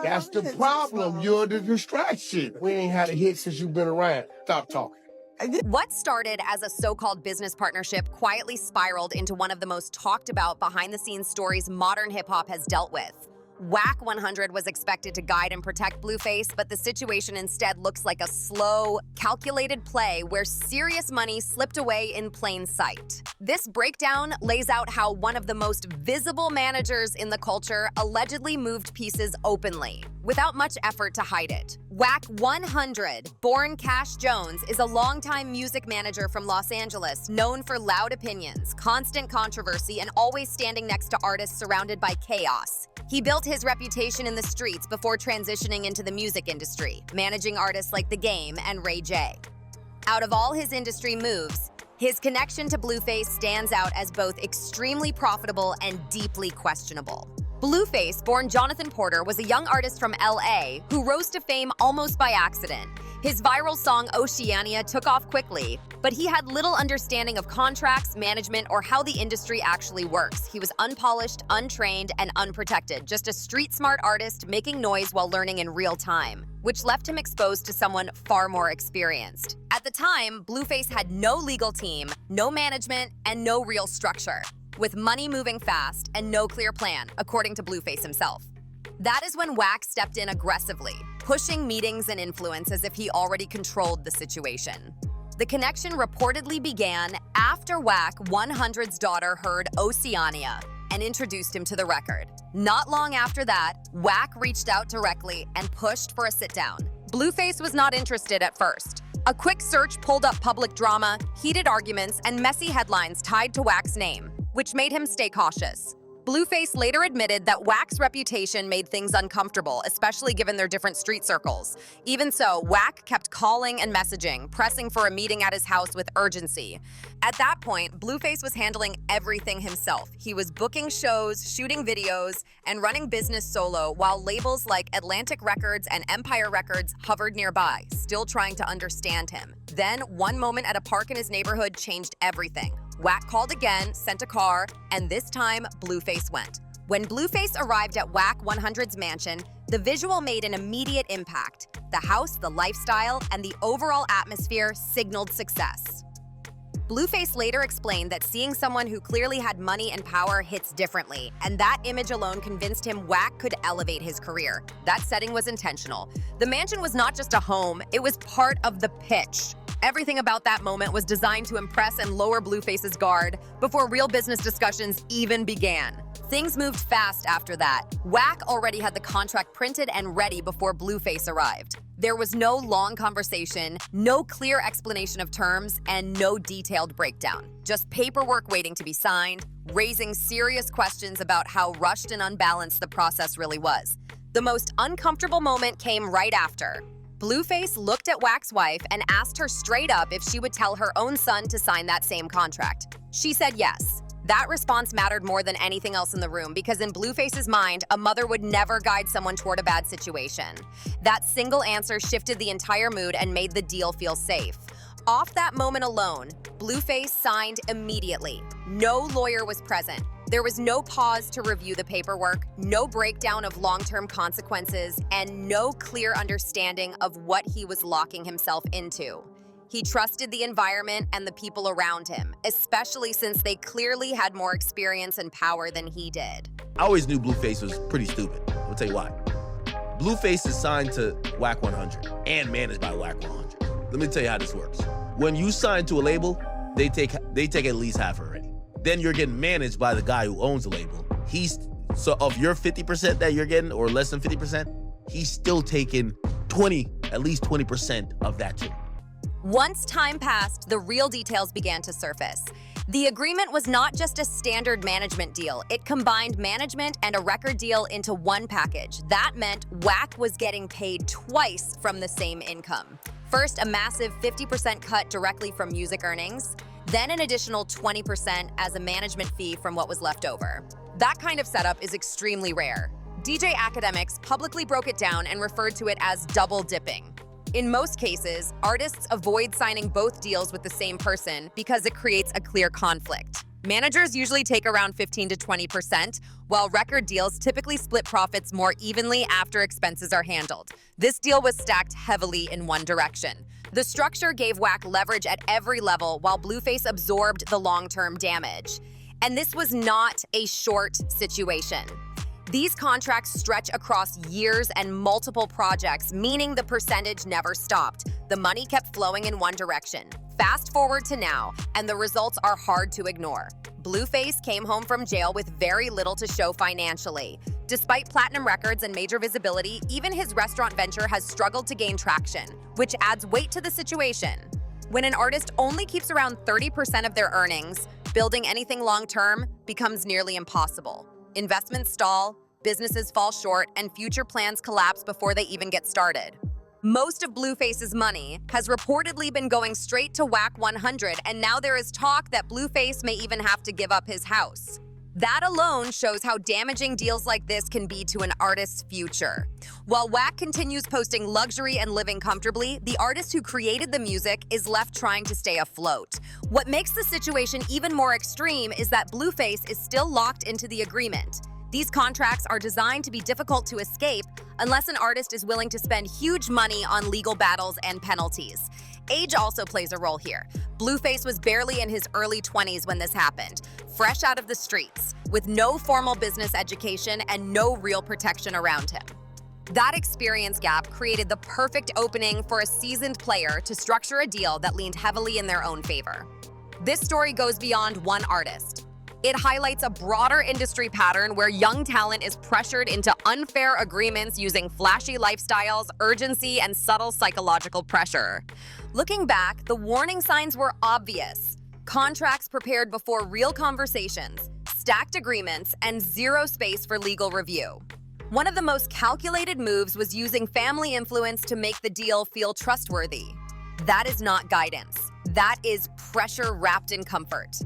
That's the problem. You're the distraction. We ain't had a hit since you've been around. Stop talking. What started as a so-called business partnership quietly spiraled into one of the most talked about behind-the-scenes stories modern hip-hop has dealt with. Wack100 was expected to guide and protect Blueface, but the situation instead looks like a slow, calculated play where serious money slipped away in plain sight. This breakdown lays out how one of the most visible managers in the culture allegedly moved pieces openly, without much effort to hide it. Wack100, born Cash Jones, is a longtime music manager from Los Angeles, known for loud opinions, constant controversy, and always standing next to artists surrounded by chaos. He built his reputation in the streets before transitioning into the music industry, managing artists like The Game and Ray J. Out of all his industry moves, his connection to Blueface stands out as both extremely profitable and deeply questionable. Blueface, born Jonathan Porter, was a young artist from LA who rose to fame almost by accident. His viral song Oceania took off quickly, but he had little understanding of contracts, management, or how the industry actually works. He was unpolished, untrained, and unprotected, just a street-smart artist making noise while learning in real time, which left him exposed to someone far more experienced. At the time, Blueface had no legal team, no management, and no real structure, with money moving fast and no clear plan, according to Blueface himself. That is when Wack stepped in aggressively, pushing meetings and influence as if he already controlled the situation. The connection reportedly began after Wack100's daughter heard Oceania and introduced him to the record. Not long after that, Wack reached out directly and pushed for a sit-down. Blueface was not interested at first. A quick search pulled up public drama, heated arguments, and messy headlines tied to Wack's name, which made him stay cautious. Blueface later admitted that Wack's reputation made things uncomfortable, especially given their different street circles. Even so, Wack kept calling and messaging, pressing for a meeting at his house with urgency. At that point, Blueface was handling everything himself. He was booking shows, shooting videos, and running business solo, while labels like Atlantic Records and Empire Records hovered nearby, still trying to understand him. Then, one moment at a park in his neighborhood changed everything. Wack called again, sent a car, and this time, Blueface went. When Blueface arrived at Wack100's mansion, the visual made an immediate impact. The house, the lifestyle, and the overall atmosphere signaled success. Blueface later explained that seeing someone who clearly had money and power hits differently, and that image alone convinced him Wack could elevate his career. That setting was intentional. The mansion was not just a home, it was part of the pitch. Everything about that moment was designed to impress and lower Blueface's guard before real business discussions even began. Things moved fast after that. Wack already had the contract printed and ready before Blueface arrived. There was no long conversation, no clear explanation of terms, and no detailed breakdown. Just paperwork waiting to be signed, raising serious questions about how rushed and unbalanced the process really was. The most uncomfortable moment came right after. Blueface looked at Wack's wife and asked her straight up if she would tell her own son to sign that same contract. She said yes. That response mattered more than anything else in the room because in Blueface's mind, a mother would never guide someone toward a bad situation. That single answer shifted the entire mood and made the deal feel safe. Off that moment alone, Blueface signed immediately. No lawyer was present. There was no pause to review the paperwork, no breakdown of long-term consequences, and no clear understanding of what he was locking himself into. He trusted the environment and the people around him, especially since they clearly had more experience and power than he did. I always knew Blueface was pretty stupid. I'll tell you why. Blueface is signed to Wack100 and managed by Wack100. Let me tell you how this works. When you sign to a label, they take at least half already. Then you're getting managed by the guy who owns the label. So of your 50% that you're getting, or less than 50%, he's still taking at least 20% of that too. Once time passed, the real details began to surface. The agreement was not just a standard management deal. It combined management and a record deal into one package. That meant Wack was getting paid twice from the same income. First, a massive 50% cut directly from music earnings, then an additional 20% as a management fee from what was left over. That kind of setup is extremely rare. DJ Academics publicly broke it down and referred to it as double dipping. In most cases, artists avoid signing both deals with the same person because it creates a clear conflict. Managers usually take around 15 to 20%, while record deals typically split profits more evenly after expenses are handled. This deal was stacked heavily in one direction. The structure gave Wack leverage at every level, while Blueface absorbed the long-term damage. And this was not a short situation. These contracts stretch across years and multiple projects, meaning the percentage never stopped. The money kept flowing in one direction. Fast forward to now, and the results are hard to ignore. Blueface came home from jail with very little to show financially. Despite platinum records and major visibility, even his restaurant venture has struggled to gain traction, which adds weight to the situation. When an artist only keeps around 30% of their earnings, building anything long-term becomes nearly impossible. Investments stall, businesses fall short, and future plans collapse before they even get started. Most of Blueface's money has reportedly been going straight to Wack100, and now there is talk that Blueface may even have to give up his house. That alone shows how damaging deals like this can be to an artist's future. While Wack continues posting luxury and living comfortably, the artist who created the music is left trying to stay afloat. What makes the situation even more extreme is that Blueface is still locked into the agreement. These contracts are designed to be difficult to escape unless an artist is willing to spend huge money on legal battles and penalties. Age also plays a role here. Blueface was barely in his early 20s when this happened, fresh out of the streets, with no formal business education and no real protection around him. That experience gap created the perfect opening for a seasoned player to structure a deal that leaned heavily in their own favor. This story goes beyond one artist. It highlights a broader industry pattern where young talent is pressured into unfair agreements using flashy lifestyles, urgency, and subtle psychological pressure. Looking back, the warning signs were obvious. Contracts prepared before real conversations, stacked agreements, and zero space for legal review. One of the most calculated moves was using family influence to make the deal feel trustworthy. That is not guidance. That is pressure wrapped in comfort.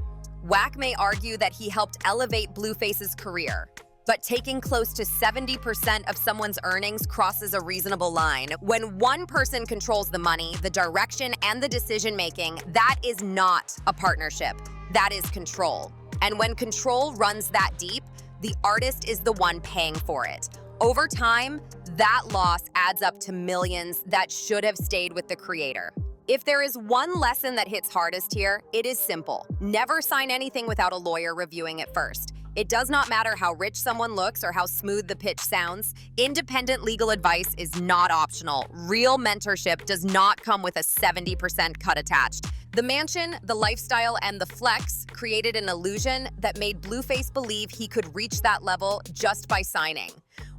Wack may argue that he helped elevate Blueface's career, but taking close to 70% of someone's earnings crosses a reasonable line. When one person controls the money, the direction, and the decision-making, that is not a partnership. That is control. And when control runs that deep, the artist is the one paying for it. Over time, that loss adds up to millions that should have stayed with the creator. If there is one lesson that hits hardest here, it is simple. Never sign anything without a lawyer reviewing it first. It does not matter how rich someone looks or how smooth the pitch sounds. Independent legal advice is not optional. Real mentorship does not come with a 70% cut attached. The mansion, the lifestyle, and the flex created an illusion that made Blueface believe he could reach that level just by signing.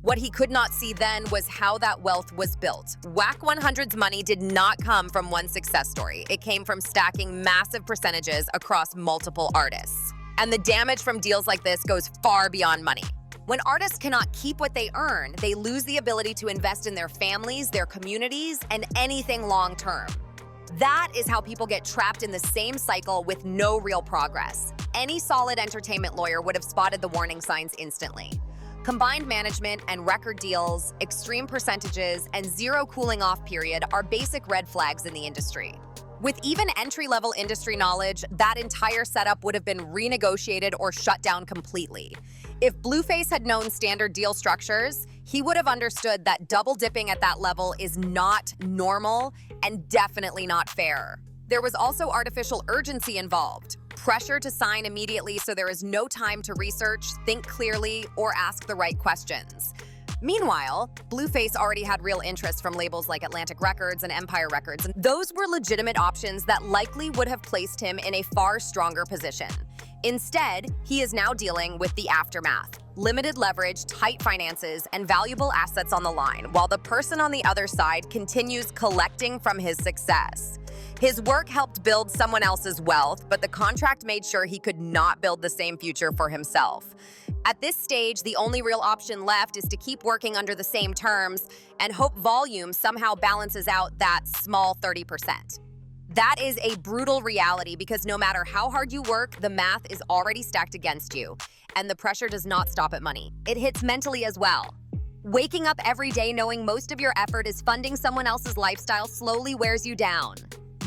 What he could not see then was how that wealth was built. Wack100's money did not come from one success story. It came from stacking massive percentages across multiple artists. And the damage from deals like this goes far beyond money. When artists cannot keep what they earn, they lose the ability to invest in their families, their communities, and anything long-term. That is how people get trapped in the same cycle with no real progress. Any solid entertainment lawyer would have spotted the warning signs instantly. Combined management and record deals, extreme percentages, and zero cooling off period are basic red flags in the industry. With even entry-level industry knowledge, that entire setup would have been renegotiated or shut down completely. If Blueface had known standard deal structures, he would have understood that double dipping at that level is not normal and definitely not fair. There was also artificial urgency involved. Pressure to sign immediately so there is no time to research, think clearly, or ask the right questions. Meanwhile, Blueface already had real interest from labels like Atlantic Records and Empire Records, and those were legitimate options that likely would have placed him in a far stronger position. Instead, he is now dealing with the aftermath. Limited leverage, tight finances, and valuable assets on the line, while the person on the other side continues collecting from his success. His work helped build someone else's wealth, but the contract made sure he could not build the same future for himself. At this stage, the only real option left is to keep working under the same terms and hope volume somehow balances out that small 30%. That is a brutal reality because no matter how hard you work, the math is already stacked against you, and the pressure does not stop at money. It hits mentally as well. Waking up every day knowing most of your effort is funding someone else's lifestyle slowly wears you down.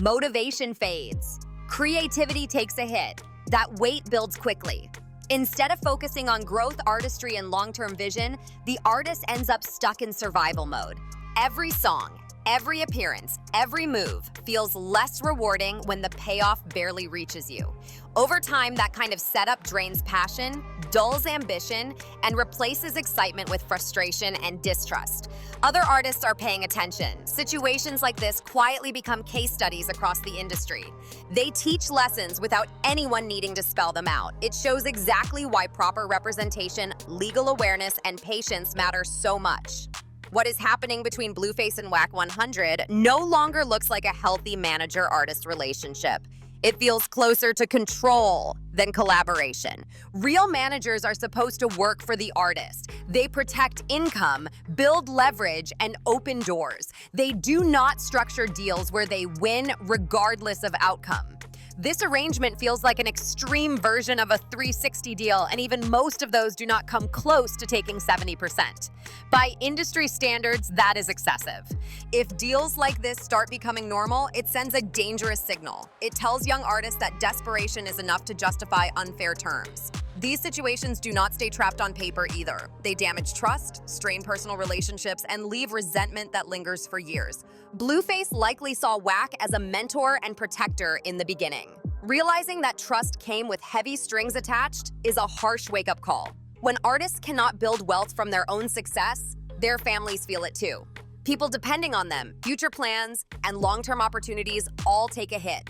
Motivation fades. Creativity takes a hit. That weight builds quickly. Instead of focusing on growth, artistry, and long-term vision, the artist ends up stuck in survival mode. Every song, every appearance, every move feels less rewarding when the payoff barely reaches you. Over time, that kind of setup drains passion, dulls ambition, and replaces excitement with frustration and distrust. Other artists are paying attention. Situations like this quietly become case studies across the industry. They teach lessons without anyone needing to spell them out. It shows exactly why proper representation, legal awareness, and patience matter so much. What is happening between Blueface and Wack100 no longer looks like a healthy manager-artist relationship. It feels closer to control than collaboration. Real managers are supposed to work for the artist. They protect income, build leverage, and open doors. They do not structure deals where they win regardless of outcome. This arrangement feels like an extreme version of a 360 deal, and even most of those do not come close to taking 70%. By industry standards, that is excessive. If deals like this start becoming normal, it sends a dangerous signal. It tells young artists that desperation is enough to justify unfair terms. These situations do not stay trapped on paper either. They damage trust, strain personal relationships, and leave resentment that lingers for years. Blueface likely saw Wack as a mentor and protector in the beginning. Realizing that trust came with heavy strings attached is a harsh wake-up call. When artists cannot build wealth from their own success, their families feel it too. People depending on them, future plans, and long-term opportunities all take a hit.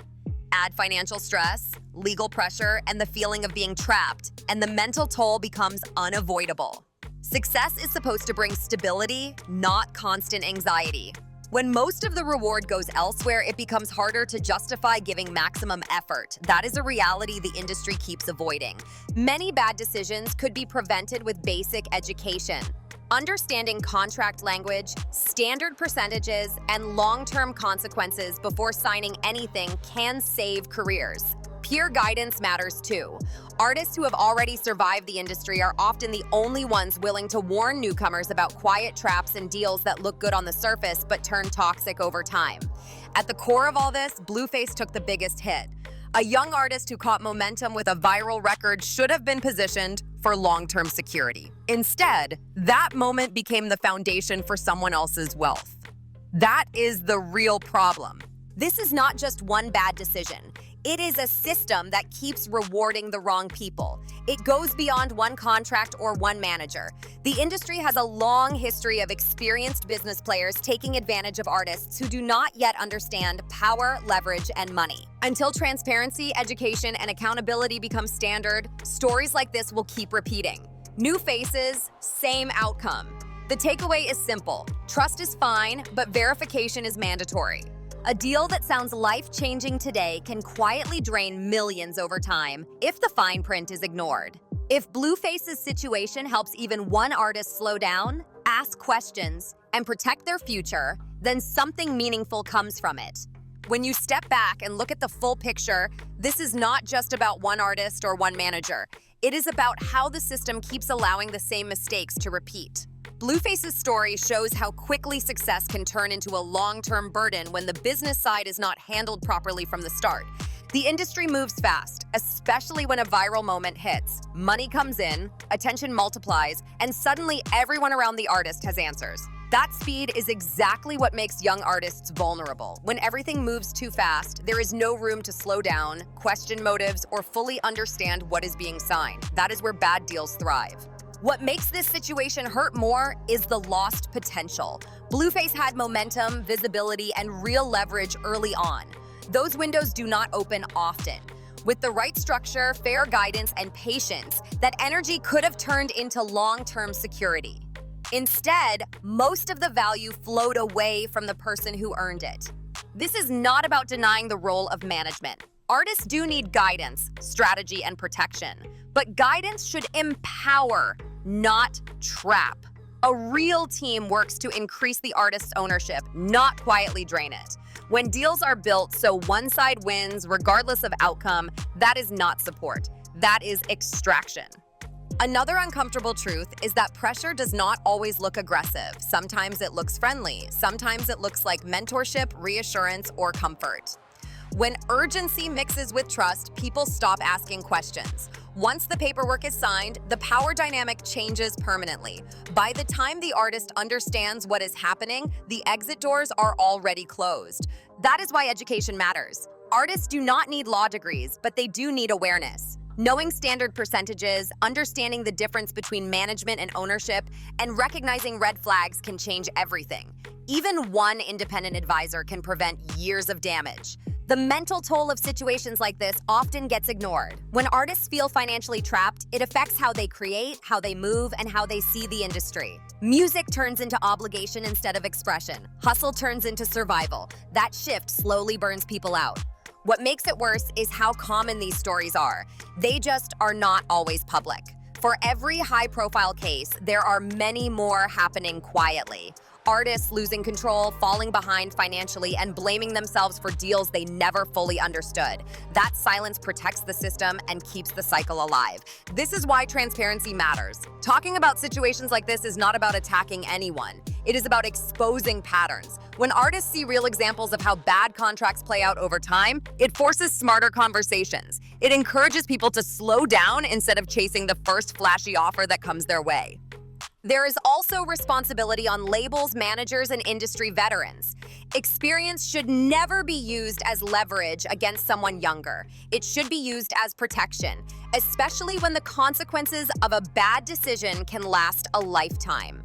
Add financial stress, legal pressure, and the feeling of being trapped, and the mental toll becomes unavoidable. Success is supposed to bring stability, not constant anxiety. When most of the reward goes elsewhere, it becomes harder to justify giving maximum effort. That is a reality the industry keeps avoiding. Many bad decisions could be prevented with basic education. Understanding contract language, standard percentages, and long-term consequences before signing anything can save careers. Peer guidance matters too. Artists who have already survived the industry are often the only ones willing to warn newcomers about quiet traps and deals that look good on the surface but turn toxic over time. At the core of all this, Blueface took the biggest hit. A young artist who caught momentum with a viral record should have been positioned for long-term security. Instead, that moment became the foundation for someone else's wealth. That is the real problem. This is not just one bad decision. It is a system that keeps rewarding the wrong people. It goes beyond one contract or one manager. The industry has a long history of experienced business players taking advantage of artists who do not yet understand power, leverage, and money. Until transparency, education, and accountability become standard, stories like this will keep repeating. New faces, same outcome. The takeaway is simple. Trust is fine, but verification is mandatory. A deal that sounds life-changing today can quietly drain millions over time if the fine print is ignored. If Blueface's situation helps even one artist slow down, ask questions, and protect their future, then something meaningful comes from it. When you step back and look at the full picture, this is not just about one artist or one manager. It is about how the system keeps allowing the same mistakes to repeat. Blueface's story shows how quickly success can turn into a long-term burden when the business side is not handled properly from the start. The industry moves fast, especially when a viral moment hits. Money comes in, attention multiplies, and suddenly everyone around the artist has answers. That speed is exactly what makes young artists vulnerable. When everything moves too fast, there is no room to slow down, question motives, or fully understand what is being signed. That is where bad deals thrive. What makes this situation hurt more is the lost potential. Blueface had momentum, visibility, and real leverage early on. Those windows do not open often. With the right structure, fair guidance, and patience, that energy could have turned into long-term security. Instead, most of the value flowed away from the person who earned it. This is not about denying the role of management. Artists do need guidance, strategy, and protection, but guidance should empower, not trap. A real team works to increase the artist's ownership, not quietly drain it. When deals are built so one side wins regardless of outcome, that is not support. That is extraction. Another uncomfortable truth is that pressure does not always look aggressive. Sometimes it looks friendly. Sometimes it looks like mentorship, reassurance, or comfort. When urgency mixes with trust, people stop asking questions. Once the paperwork is signed, the power dynamic changes permanently. By the time the artist understands what is happening, the exit doors are already closed. That is why education matters. Artists do not need law degrees, but they do need awareness. Knowing standard percentages, understanding the difference between management and ownership, and recognizing red flags can change everything. Even one independent advisor can prevent years of damage. The mental toll of situations like this often gets ignored. When artists feel financially trapped, it affects how they create, how they move, and how they see the industry. Music turns into obligation instead of expression. Hustle turns into survival. That shift slowly burns people out. What makes it worse is how common these stories are. They just are not always public. For every high-profile case, there are many more happening quietly. Artists losing control, falling behind financially, and blaming themselves for deals they never fully understood. That silence protects the system and keeps the cycle alive. This is why transparency matters. Talking about situations like this is not about attacking anyone. It is about exposing patterns. When artists see real examples of how bad contracts play out over time, it forces smarter conversations. It encourages people to slow down instead of chasing the first flashy offer that comes their way. There is also responsibility on labels, managers, and industry veterans. Experience should never be used as leverage against someone younger. It should be used as protection, especially when the consequences of a bad decision can last a lifetime.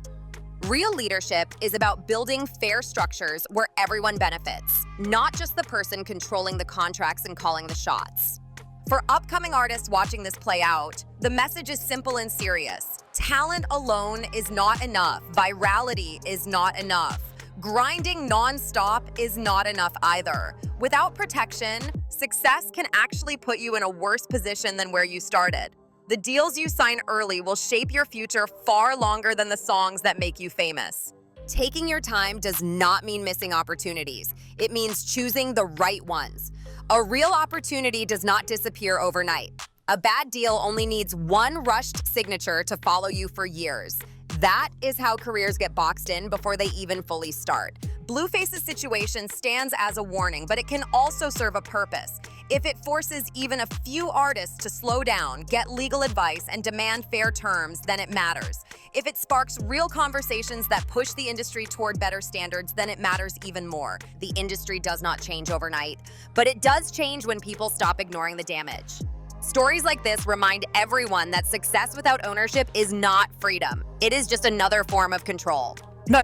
Real leadership is about building fair structures where everyone benefits, not just the person controlling the contracts and calling the shots. For upcoming artists watching this play out, the message is simple and serious. Talent alone is not enough. Virality is not enough. Grinding non-stop is not enough either. Without protection, success can actually put you in a worse position than where you started. The deals you sign early will shape your future far longer than the songs that make you famous. Taking your time does not mean missing opportunities. It means choosing the right ones. A real opportunity does not disappear overnight. A bad deal only needs one rushed signature to follow you for years. That is how careers get boxed in before they even fully start. Blueface's situation stands as a warning, but it can also serve a purpose. If it forces even a few artists to slow down, get legal advice, and demand fair terms, then it matters. If it sparks real conversations that push the industry toward better standards, then it matters even more. The industry does not change overnight, but it does change when people stop ignoring the damage. Stories like this remind everyone that success without ownership is not freedom. It is just another form of control.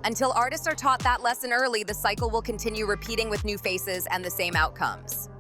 Until artists are taught that lesson early, the cycle will continue repeating with new faces and the same outcomes.